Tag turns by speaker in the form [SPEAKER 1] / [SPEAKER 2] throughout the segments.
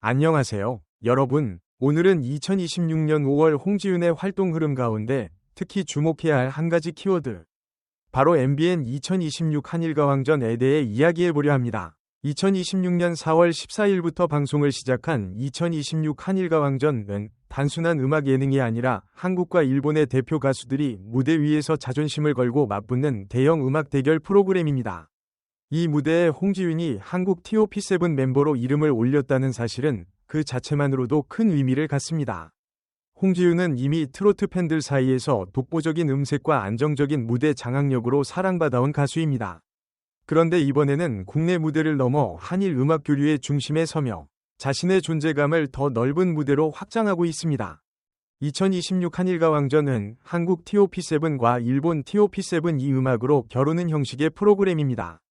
[SPEAKER 1] 안녕하세요, 여러분. 오늘은 2026년 5월 홍지윤의 활동 흐름 가운데 특히 주목해야 할 한 가지 키워드, 바로 MBN 2026 한일가왕전에 대해 이야기해보려 합니다. 2026년 4월 14일부터 방송을 시작한 2026 한일가왕전은 단순한 음악 예능이 아니라 한국과 일본의 대표 가수들이 무대 위에서 자존심을 걸고 맞붙는 대형 음악 대결 프로그램입니다. 이 무대에 홍지윤이 한국 TOP7 멤버로 이름을 올렸다는 사실은 그 자체만으로도 큰 의미를 갖습니다. 홍지윤은 이미 트로트 팬들 사이에서 독보적인 음색과 안정적인 무대 장악력으로 사랑받아온 가수입니다. 그런데 이번에는 국내 무대를 넘어 한일 음악 교류의 중심에 서며 자신의 존재감을 더 넓은 무대로 확장하고 있습니다. 2026 한일가왕전은 한국 TOP7과 일본 TOP7 이 음악으로 겨루는 형식의 프로그램입니다.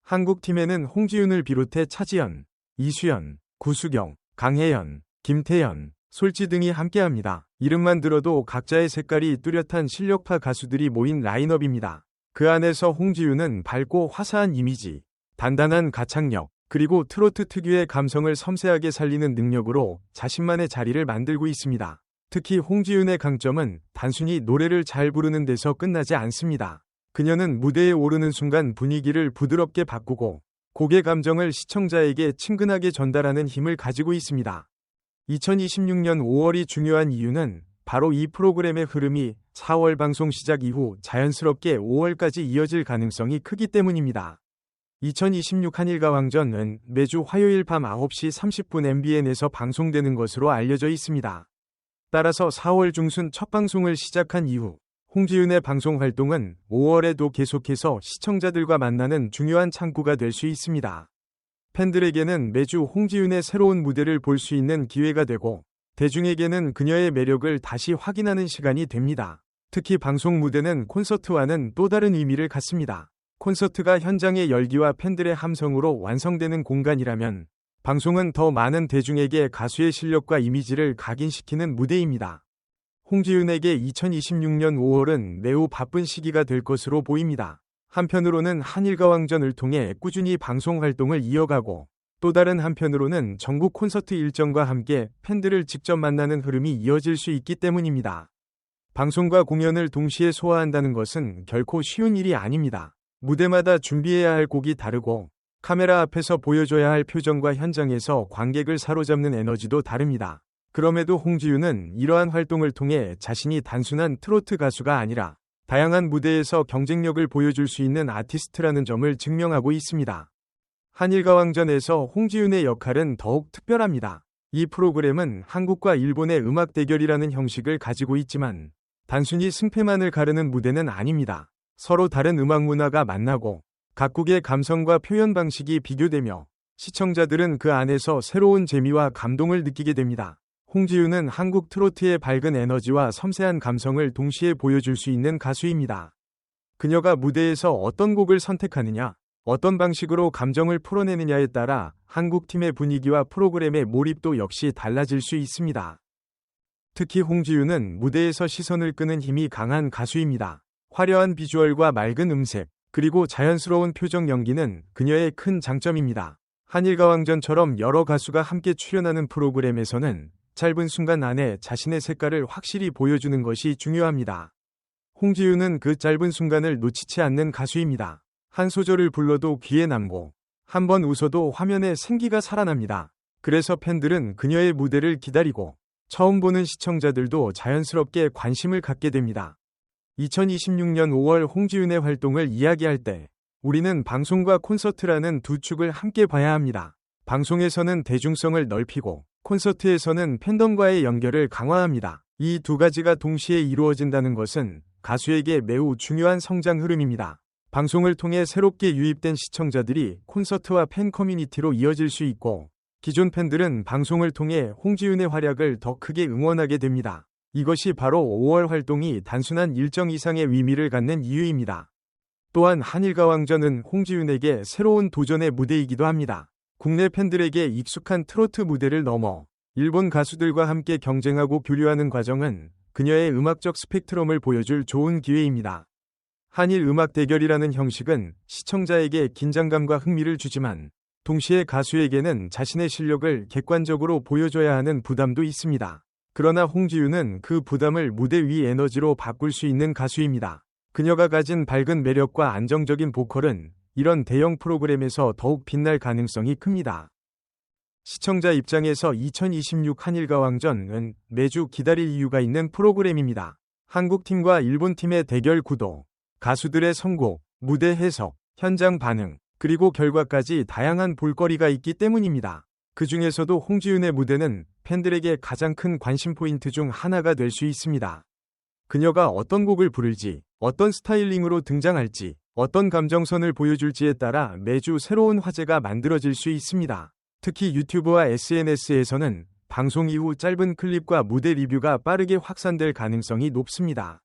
[SPEAKER 1] 한국 팀에는 홍지윤을 비롯해 차지연, 이수연, 구수경, 강혜연, 김태연, 솔지 등이 함께합니다. 이름만 들어도 각자의 색깔이 뚜렷한 실력파 가수들이 모인 라인업입니다. 그 안에서 홍지윤은 밝고 화사한 이미지, 단단한 가창력, 그리고 트로트 특유의 감성을 섬세하게 살리는 능력으로 자신만의 자리를 만들고 있습니다. 특히 홍지윤의 강점은 단순히 노래를 잘 부르는 데서 끝나지 않습니다. 그녀는 무대에 오르는 순간 분위기를 부드럽게 바꾸고 곡의 감정을 시청자에게 친근하게 전달하는 힘을 가지고 있습니다. 2026년 5월이 중요한 이유는 바로 이 프로그램의 흐름이 4월 방송 시작 이후 자연스럽게 5월까지 이어질 가능성이 크기 때문입니다. 2026 한일가왕전은 매주 화요일 밤 9시 30분 MBN에서 방송되는 것으로 알려져 있습니다. 따라서 4월 중순 첫 방송을 시작한 이후 홍지윤의 방송 활동은 5월에도 계속해서 시청자들과 만나는 중요한 창구가 될 수 있습니다. 팬들에게는 매주 홍지윤의 새로운 무대를 볼 수 있는 기회가 되고 대중에게는 그녀의 매력을 다시 확인하는 시간이 됩니다. 특히 방송 무대는 콘서트와는 또 다른 의미를 갖습니다. 콘서트가 현장의 열기와 팬들의 함성으로 완성되는 공간이라면 방송은 더 많은 대중에게 가수의 실력과 이미지를 각인시키는 무대입니다. 홍지윤에게 2026년 5월은 매우 바쁜 시기가 될 것으로 보입니다. 한편으로는 한일가왕전을 통해 꾸준히 방송 활동을 이어가고 또 다른 한편으로는 전국 콘서트 일정과 함께 팬들을 직접 만나는 흐름이 이어질 수 있기 때문입니다. 방송과 공연을 동시에 소화한다는 것은 결코 쉬운 일이 아닙니다. 무대마다 준비해야 할 곡이 다르고 카메라 앞에서 보여줘야 할 표정과 현장에서 관객을 사로잡는 에너지도 다릅니다. 그럼에도 홍지윤은 이러한 활동을 통해 자신이 단순한 트로트 가수가 아니라 다양한 무대에서 경쟁력을 보여줄 수 있는 아티스트라는 점을 증명하고 있습니다. 한일가왕전에서 홍지윤의 역할은 더욱 특별합니다. 이 프로그램은 한국과 일본의 음악 대결이라는 형식을 가지고 있지만 단순히 승패만을 가르는 무대는 아닙니다. 서로 다른 음악 문화가 만나고 각국의 감성과 표현 방식이 비교되며 시청자들은 그 안에서 새로운 재미와 감동을 느끼게 됩니다. 홍지윤은 한국 트로트의 밝은 에너지와 섬세한 감성을 동시에 보여줄 수 있는 가수입니다. 그녀가 무대에서 어떤 곡을 선택하느냐, 어떤 방식으로 감정을 풀어내느냐에 따라 한국 팀의 분위기와 프로그램의 몰입도 역시 달라질 수 있습니다. 특히 홍지윤은 무대에서 시선을 끄는 힘이 강한 가수입니다. 화려한 비주얼과 맑은 음색, 그리고 자연스러운 표정 연기는 그녀의 큰 장점입니다. 한일가왕전처럼 여러 가수가 함께 출연하는 프로그램에서는 짧은 순간 안에 자신의 색깔을 확실히 보여주는 것이 중요합니다. 홍지윤은 그 짧은 순간을 놓치지 않는 가수입니다. 한 소절을 불러도 귀에 남고 한 번 웃어도 화면에 생기가 살아납니다. 그래서 팬들은 그녀의 무대를 기다리고 처음 보는 시청자들도 자연스럽게 관심을 갖게 됩니다. 2026년 5월 홍지윤의 활동을 이야기할 때 우리는 방송과 콘서트라는 두 축을 함께 봐야 합니다. 방송에서는 대중성을 넓히고 콘서트에서는 팬덤과의 연결을 강화합니다. 이 두 가지가 동시에 이루어진다는 것은 가수에게 매우 중요한 성장 흐름입니다. 방송을 통해 새롭게 유입된 시청자들이 콘서트와 팬 커뮤니티로 이어질 수 있고 기존 팬들은 방송을 통해 홍지윤의 활약을 더 크게 응원하게 됩니다. 이것이 바로 5월 활동이 단순한 일정 이상의 의미를 갖는 이유입니다. 또한 한일가왕전은 홍지윤에게 새로운 도전의 무대이기도 합니다. 국내 팬들에게 익숙한 트로트 무대를 넘어 일본 가수들과 함께 경쟁하고 교류하는 과정은 그녀의 음악적 스펙트럼을 보여줄 좋은 기회입니다. 한일 음악 대결이라는 형식은 시청자에게 긴장감과 흥미를 주지만 동시에 가수에게는 자신의 실력을 객관적으로 보여줘야 하는 부담도 있습니다. 그러나 홍지윤은 그 부담을 무대 위 에너지로 바꿀 수 있는 가수입니다. 그녀가 가진 밝은 매력과 안정적인 보컬은 이런 대형 프로그램에서 더욱 빛날 가능성이 큽니다. 시청자 입장에서 2026 한일가왕전은 매주 기다릴 이유가 있는 프로그램입니다. 한국팀과 일본팀의 대결 구도, 가수들의 선곡, 무대 해석, 현장 반응, 그리고 결과까지 다양한 볼거리가 있기 때문입니다. 그 중에서도 홍지윤의 무대는 팬들에게 가장 큰 관심 포인트 중 하나가 될 수 있습니다. 그녀가 어떤 곡을 부를지, 어떤 스타일링으로 등장할지, 어떤 감정선을 보여줄지에 따라 매주 새로운 화제가 만들어질 수 있습니다. 특히 유튜브와 SNS에서는 방송 이후 짧은 클립과 무대 리뷰가 빠르게 확산될 가능성이 높습니다.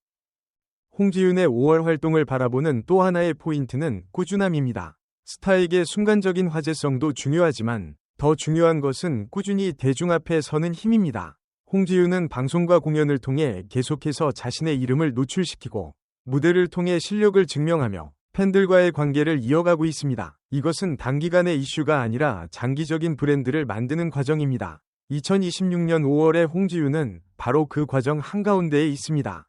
[SPEAKER 1] 홍지윤의 5월 활동을 바라보는 또 하나의 포인트는 꾸준함입니다. 스타에게 순간적인 화제성도 중요하지만 더 중요한 것은 꾸준히 대중 앞에 서는 힘입니다. 홍지윤은 방송과 공연을 통해 계속해서 자신의 이름을 노출시키고 무대를 통해 실력을 증명하며 팬들과의 관계를 이어가고 있습니다. 이것은 단기간의 이슈가 아니라 장기적인 브랜드를 만드는 과정입니다. 2026년 5월의 홍지윤은 바로 그 과정 한가운데에 있습니다.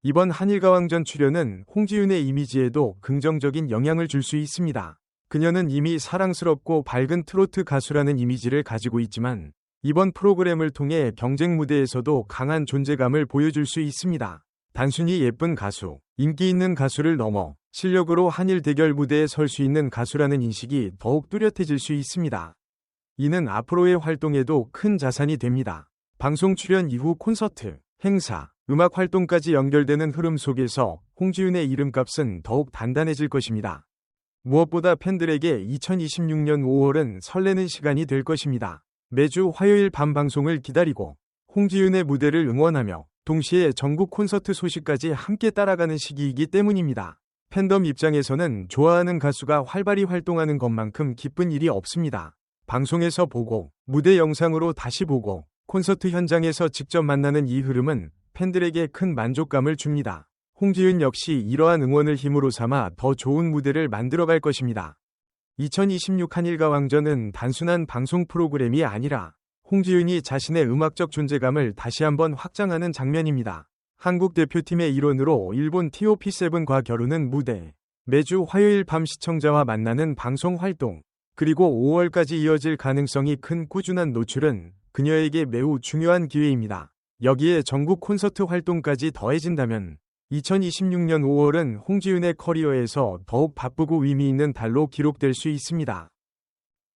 [SPEAKER 1] 이번 한일가왕전 출연은 홍지윤의 이미지에도 긍정적인 영향을 줄 수 있습니다. 그녀는 이미 사랑스럽고 밝은 트로트 가수라는 이미지를 가지고 있지만 이번 프로그램을 통해 경쟁 무대에서도 강한 존재감을 보여줄 수 있습니다. 단순히 예쁜 가수, 인기 있는 가수를 넘어 실력으로 한일 대결 무대에 설 수 있는 가수라는 인식이 더욱 뚜렷해질 수 있습니다. 이는 앞으로의 활동에도 큰 자산이 됩니다. 방송 출연 이후 콘서트, 행사, 음악 활동까지 연결되는 흐름 속에서 홍지윤의 이름값은 더욱 단단해질 것입니다. 무엇보다 팬들에게 2026년 5월은 설레는 시간이 될 것입니다. 매주 화요일 밤 방송을 기다리고 홍지윤의 무대를 응원하며 동시에 전국 콘서트 소식까지 함께 따라가는 시기이기 때문입니다. 팬덤 입장에서는 좋아하는 가수가 활발히 활동하는 것만큼 기쁜 일이 없습니다. 방송에서 보고 무대 영상으로 다시 보고 콘서트 현장에서 직접 만나는 이 흐름은 팬들에게 큰 만족감을 줍니다. 홍지윤 역시 이러한 응원을 힘으로 삼아 더 좋은 무대를 만들어갈 것입니다. 2026 한일가왕전은 단순한 방송 프로그램이 아니라 홍지윤이 자신의 음악적 존재감을 다시 한번 확장하는 장면입니다. 한국 대표팀의 일원으로 일본 TOP7과 겨루는 무대, 매주 화요일 밤 시청자와 만나는 방송 활동, 그리고 5월까지 이어질 가능성이 큰 꾸준한 노출은 그녀에게 매우 중요한 기회입니다. 여기에 전국 콘서트 활동까지 더해진다면 2026년 5월은 홍지윤의 커리어에서 더욱 바쁘고 의미 있는 달로 기록될 수 있습니다.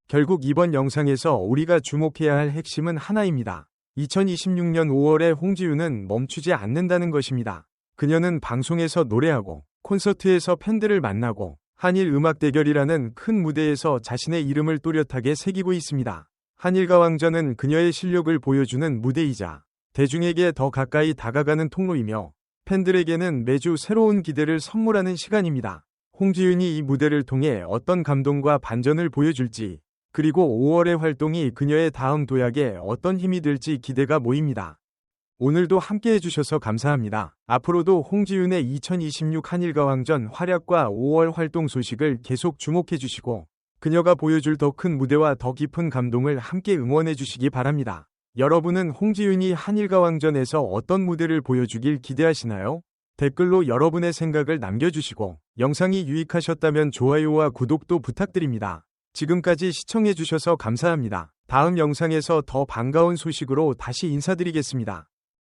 [SPEAKER 1] 결국 이번 영상에서 우리가 주목해야 할 핵심은 하나입니다. 2026년 5월에 홍지윤은 멈추지 않는다는 것입니다. 그녀는 방송에서 노래하고 콘서트에서 팬들을 만나고 한일 음악 대결이라는 큰 무대에서 자신의 이름을 또렷하게 새기고 있습니다. 한일가왕전은 그녀의 실력을 보여주는 무대이자 대중에게 더 가까이 다가가는 통로이며 팬들에게는 매주 새로운 기대를 선물하는 시간입니다. 홍지윤이 이 무대를 통해 어떤 감동과 반전을 보여줄지, 그리고 5월의 활동이 그녀의 다음 도약에 어떤 힘이 될지 기대가 모입니다. 오늘도 함께 해주셔서 감사합니다. 앞으로도 홍지윤의 2026 한일가왕전 활약과 5월 활동 소식을 계속 주목해주시고 그녀가 보여줄 더 큰 무대와 더 깊은 감동을 함께 응원해주시기 바랍니다. 여러분은 홍지윤이 한일가왕전에서 어떤 무대를 보여주길 기대하시나요? 댓글로 여러분의 생각을 남겨주시고 영상이 유익하셨다면 좋아요와 구독도 부탁드립니다. 지금까지 시청해주셔서 감사합니다. 다음 영상에서 더 반가운 소식으로 다시 인사드리겠습니다.